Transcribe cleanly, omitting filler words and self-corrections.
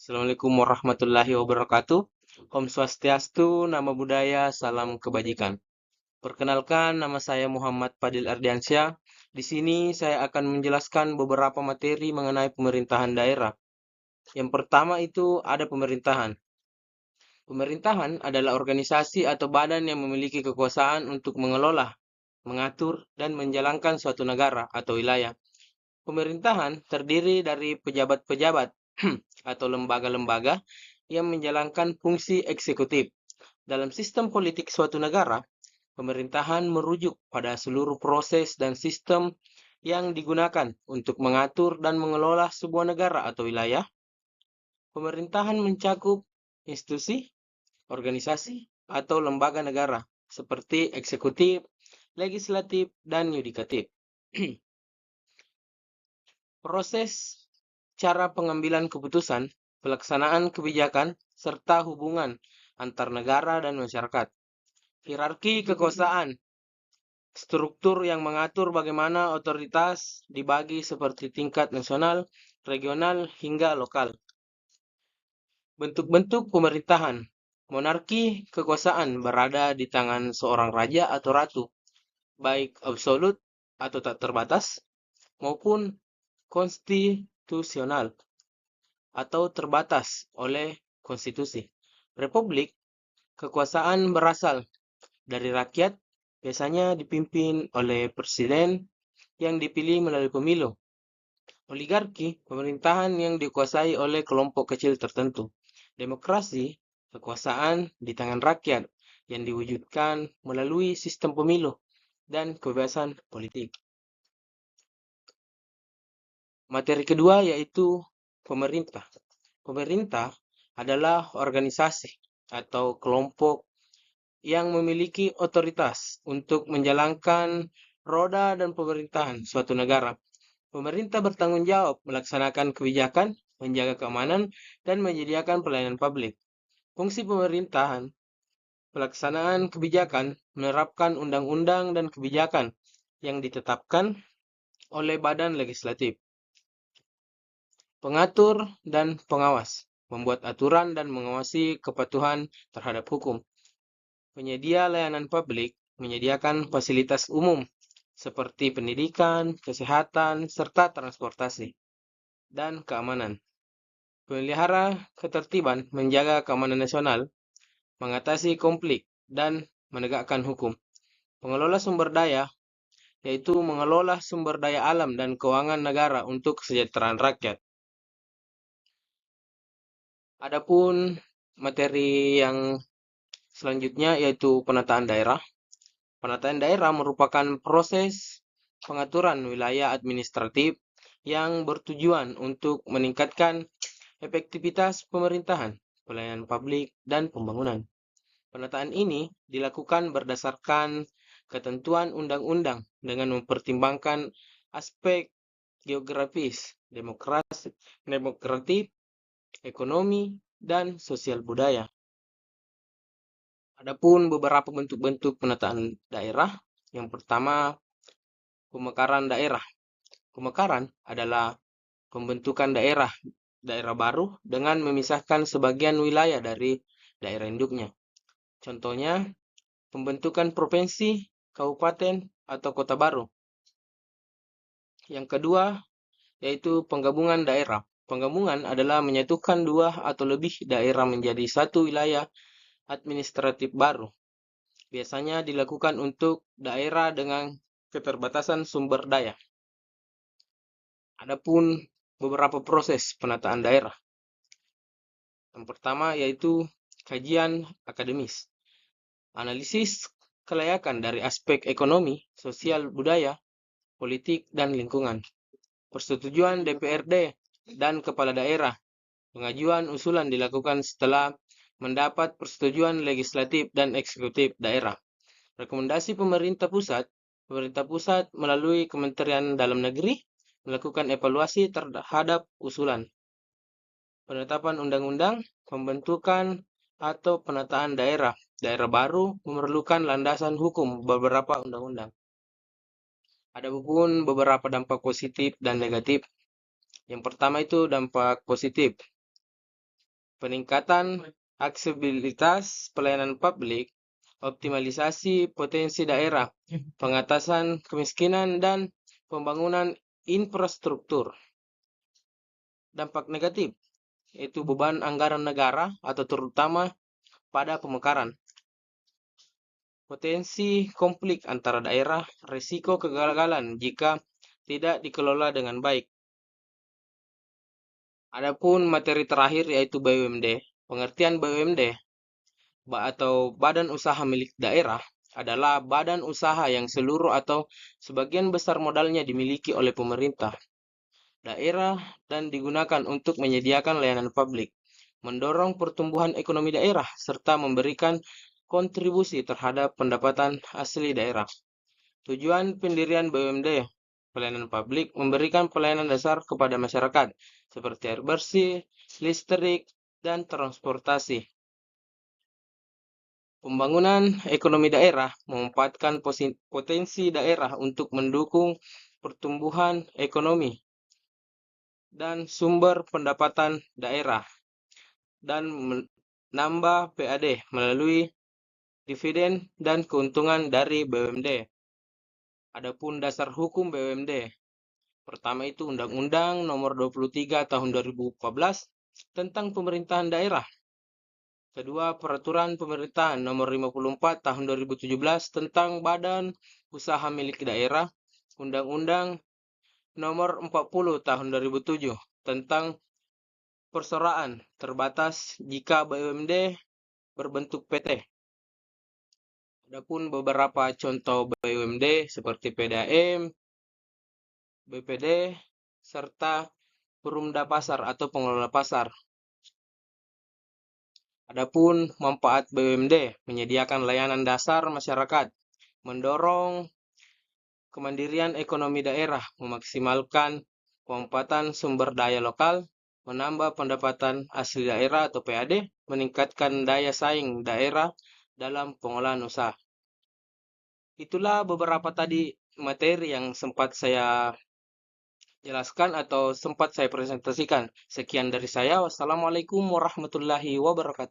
Assalamualaikum warahmatullahi wabarakatuh. Om Swastiastu, Nama Budaya, Salam Kebajikan. Perkenalkan, nama saya Muhammad Fadil Ardiansyah. Di sini saya akan menjelaskan beberapa materi mengenai pemerintahan daerah. Yang pertama itu ada pemerintahan. Pemerintahan adalah organisasi atau badan yang memiliki kekuasaan untuk mengelola, mengatur, dan menjalankan suatu negara atau wilayah. Pemerintahan terdiri dari pejabat-pejabat atau lembaga-lembaga yang menjalankan fungsi eksekutif. Dalam sistem politik suatu negara, pemerintahan merujuk pada seluruh proses dan sistem yang digunakan untuk mengatur dan mengelola sebuah negara atau wilayah. Pemerintahan mencakup institusi, organisasi, atau lembaga negara seperti eksekutif, legislatif, dan yudikatif. Proses cara pengambilan keputusan, pelaksanaan kebijakan, serta hubungan antar negara dan masyarakat. Hierarki kekuasaan, struktur yang mengatur bagaimana otoritas dibagi seperti tingkat nasional, regional, hingga lokal. Bentuk-bentuk pemerintahan, monarki kekuasaan berada di tangan seorang raja atau ratu, baik absolut atau tak terbatas, maupun konstitusional atau terbatas oleh konstitusi. Republik, kekuasaan berasal dari rakyat, biasanya dipimpin oleh presiden yang dipilih melalui pemilu. Oligarki, pemerintahan yang dikuasai oleh kelompok kecil tertentu. Demokrasi, kekuasaan di tangan rakyat yang diwujudkan melalui sistem pemilu dan kebebasan politik. Materi kedua yaitu pemerintah. Pemerintah adalah organisasi atau kelompok yang memiliki otoritas untuk menjalankan roda dan pemerintahan suatu negara. Pemerintah bertanggung jawab melaksanakan kebijakan, menjaga keamanan, dan menyediakan pelayanan publik. Fungsi pemerintahan, pelaksanaan kebijakan, menerapkan undang-undang dan kebijakan yang ditetapkan oleh badan legislatif. Pengatur dan pengawas, membuat aturan dan mengawasi kepatuhan terhadap hukum. Penyedia layanan publik, menyediakan fasilitas umum seperti pendidikan, kesehatan, serta transportasi, dan keamanan. Pemelihara ketertiban, menjaga keamanan nasional, mengatasi konflik, dan menegakkan hukum. Pengelola sumber daya, yaitu mengelola sumber daya alam dan keuangan negara untuk kesejahteraan rakyat. Adapun materi yang selanjutnya yaitu penataan daerah. Penataan daerah merupakan proses pengaturan wilayah administratif yang bertujuan untuk meningkatkan efektivitas pemerintahan, pelayanan publik, dan pembangunan. Penataan ini dilakukan berdasarkan ketentuan undang-undang dengan mempertimbangkan aspek geografis, demokratif, ekonomi, dan sosial budaya. Adapun beberapa bentuk-bentuk penataan daerah. Yang pertama, pemekaran daerah. Pemekaran adalah pembentukan daerah baru dengan memisahkan sebagian wilayah dari daerah induknya. Contohnya, pembentukan provinsi, kabupaten, atau kota baru. Yang kedua, yaitu penggabungan daerah. Penggabungan adalah menyatukan dua atau lebih daerah menjadi satu wilayah administratif baru. Biasanya dilakukan untuk daerah dengan keterbatasan sumber daya. Adapun beberapa proses penataan daerah. Yang pertama yaitu kajian akademis. Analisis kelayakan dari aspek ekonomi, sosial, budaya, politik, dan lingkungan. Persetujuan DPRD dan kepala daerah. Pengajuan usulan dilakukan setelah mendapat persetujuan legislatif dan eksekutif daerah. Rekomendasi pemerintah pusat melalui Kementerian Dalam Negeri melakukan evaluasi terhadap usulan. Penetapan undang-undang, pembentukan atau penataan daerah. Daerah baru memerlukan landasan hukum beberapa undang-undang. Ada pun beberapa dampak positif dan negatif. Yang pertama itu dampak positif. peningkatan aksesibilitas pelayanan publik, optimalisasi potensi daerah, pengatasan kemiskinan, dan pembangunan infrastruktur. Dampak negatif, yaitu beban anggaran negara atau terutama pada pemekaran. Potensi konflik antara daerah, risiko kegagalan jika tidak dikelola dengan baik. Adapun materi terakhir yaitu BUMD. Pengertian BUMD atau Badan Usaha Milik Daerah adalah badan usaha yang seluruh atau sebagian besar modalnya dimiliki oleh pemerintah daerah dan digunakan untuk menyediakan layanan publik, mendorong pertumbuhan ekonomi daerah, serta memberikan kontribusi terhadap pendapatan asli daerah. Tujuan pendirian BUMD, pelayanan publik, memberikan pelayanan dasar kepada masyarakat, seperti air bersih, listrik, dan transportasi. Pembangunan ekonomi daerah memanfaatkan potensi daerah untuk mendukung pertumbuhan ekonomi dan sumber pendapatan daerah dan menambah PAD melalui dividen dan keuntungan dari BUMD. Adapun dasar hukum BUMD. Pertama itu Undang-Undang Nomor 23 Tahun 2014 tentang Pemerintahan Daerah. Kedua, Peraturan Pemerintahan Nomor 54 Tahun 2017 tentang Badan Usaha Milik Daerah. Undang-Undang Nomor 40 Tahun 2007 tentang perseraan terbatas jika BUMD berbentuk PT. Adapun beberapa contoh BUMD seperti PDAM, BPD, serta Perumda Pasar atau pengelola pasar. Adapun manfaat BUMD menyediakan layanan dasar masyarakat, mendorong kemandirian ekonomi daerah, memaksimalkan pemanfaatan sumber daya lokal, menambah pendapatan asli daerah atau PAD, meningkatkan daya saing daerah dalam pengolahan usaha. Itulah beberapa tadi materi yang sempat saya jelaskan atau sempat saya presentasikan. Sekian dari saya. Wassalamualaikum warahmatullahi wabarakatuh.